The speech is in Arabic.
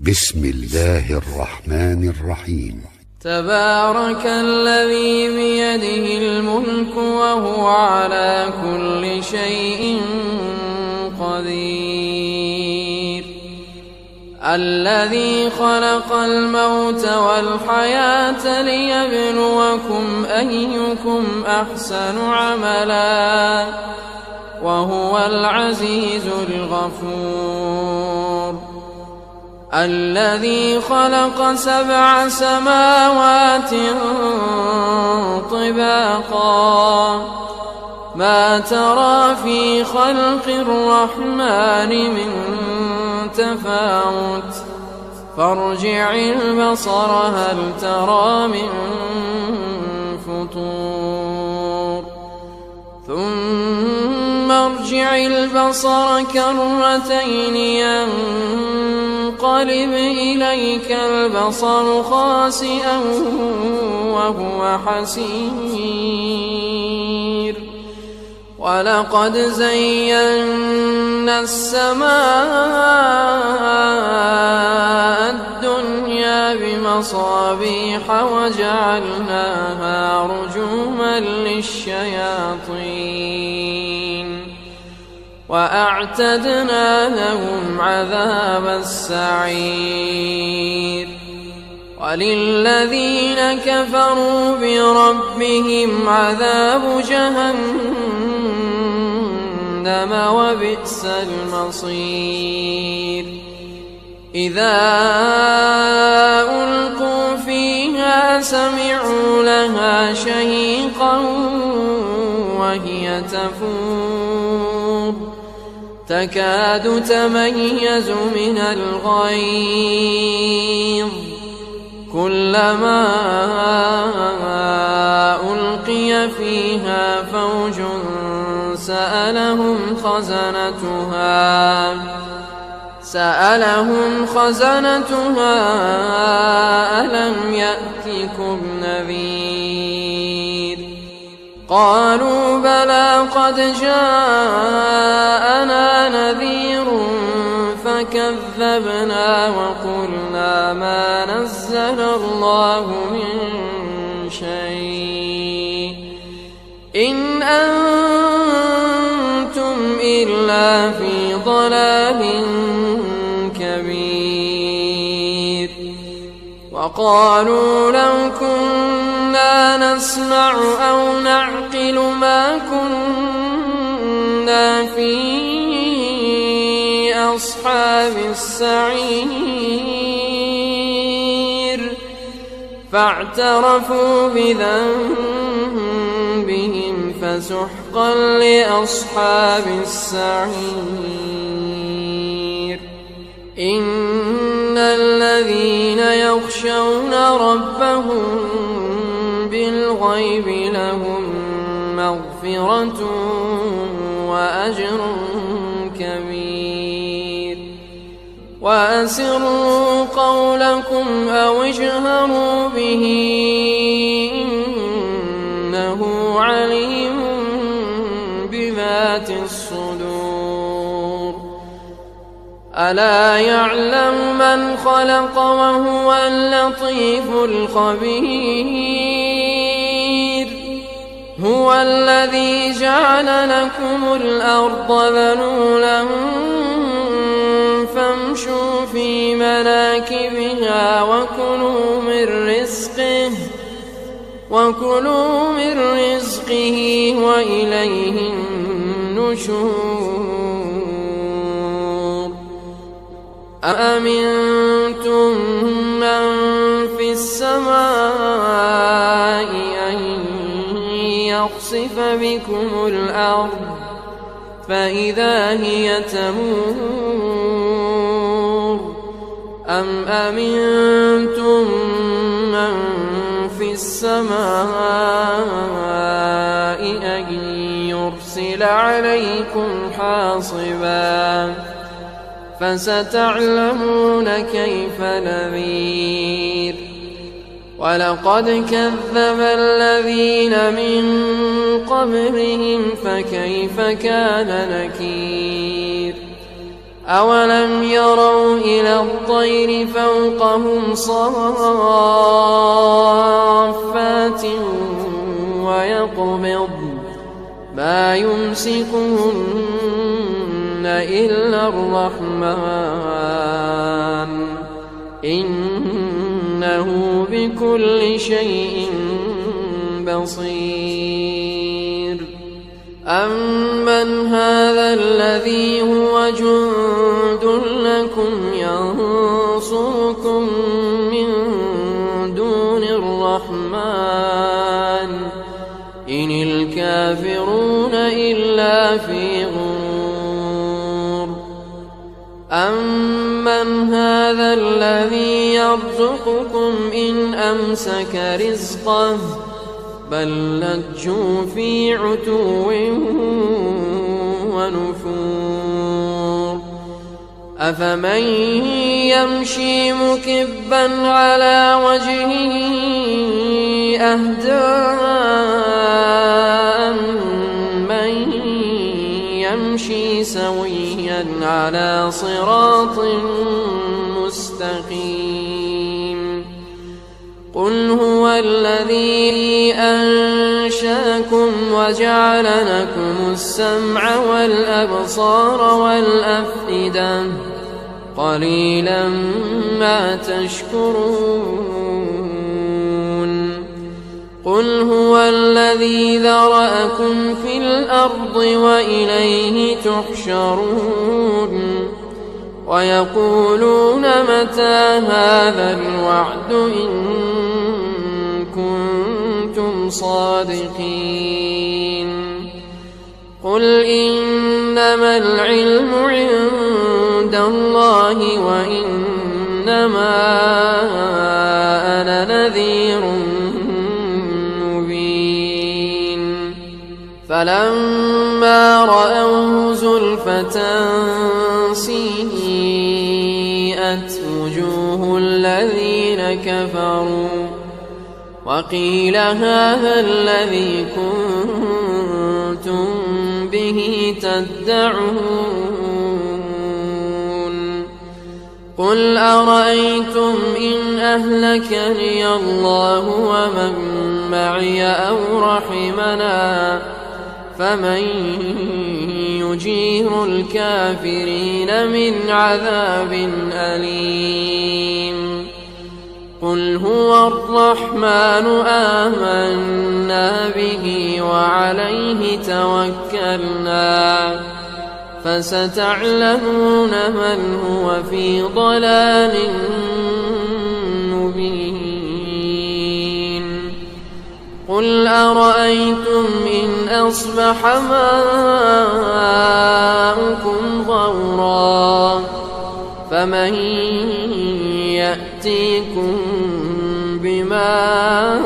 بسم الله الرحمن الرحيم. تبارك الذي بيده الملك وهو على كل شيء قدير. الذي خلق الموت والحياة ليبلوكم أيكم أحسن عملا وهو العزيز الغفور. الذي خلق 7 سماوات طباقا ما ترى في خلق الرحمن من تفاوت فارجع البصر هل ترى من فطور ثم ارجع البصر كرتين ينقلب إليك البصر خاسئا وهو حسير. ولقد زينا السماء الدنيا بمصابيح وجعلناها رجوما للشياطين وأعتدنا لهم عذاب السعير. وللذين كفروا بربهم عذاب جهنم وبئس المصير. إذا ألقوا فيها سمعوا لها شهيقا وهي تفور تكاد تميز من الغيظ كلما ألقي فيها فوج سألهم خزنتها ألم يأتكم نذير قالوا بلى قد جاءنا نذير فكذبنا وقلنا ما نزل الله من شيء إن أنتم إلا في ضلال كبير. وقالوا لو كنا نسمع أو نعقل ما كنا في أصحاب السعير فاعترفوا بذنبهم فسحقا لأصحاب السعير. إن الذين يخشون ربهم بالغيب لهم مغفرة وأجر كبير. وأسروا قولكم أو اجهروا به إنه عليم بذات الصدور. ألا يعلم من خلق وهو اللطيف الخبير. هو الذي جعل لكم الأرض ذلولا فامشوا في مناكبها وكلوا من رزقه وإليه النشور. أأمنتم من في السماء أن يخسف بكم الأرض فإذا هي تمور أم أمنتم من في السماء أن يرسل عليكم حاصبا فستعلمون كيف نذير. ولقد كذب الذين من قبلهم فكيف كان نكير. أولم يروا إلى الطير فوقهم صافات ويقبض ما يمسكهن إلا الرحمن إنه بكل شيء بصير أمن هذا الذي هو جند لكم ينصركم من دون الرحمن إن الكافرون إلا في غرور أمن هذا الذي يرزقكم إن أمسك رزقه بل لجوا في عتو ونفور أفمن يمشي مكبا على وجهه أهدى من يمشي سويا على صراط مستقيم قل هو الذي أنشأكم وجعل لكم السمع والأبصار والأفئدة قليلا ما تشكرون قل هو الذي ذرأكم في الأرض وإليه تحشرون ويقولون متى هذا الوعد إن كنتم صادقين قل إنما العلم عند الله وإنما أنا نذير مبين فلما رأوه زلفة سيئت وجوه الذين كفروا وقيل هذا الذي كنتم به تدعون قل أرأيتم إن أهلكني الله ومن معي أو رحمنا فمن يجير الكافرين من عذاب أليم قل هو الرحمن آمنا به وعليه توكلنا فستعلمون من هو في ضلال مبين قل أرأيتم إن أصبح ماؤكم غورا فمن يأتيكم بماء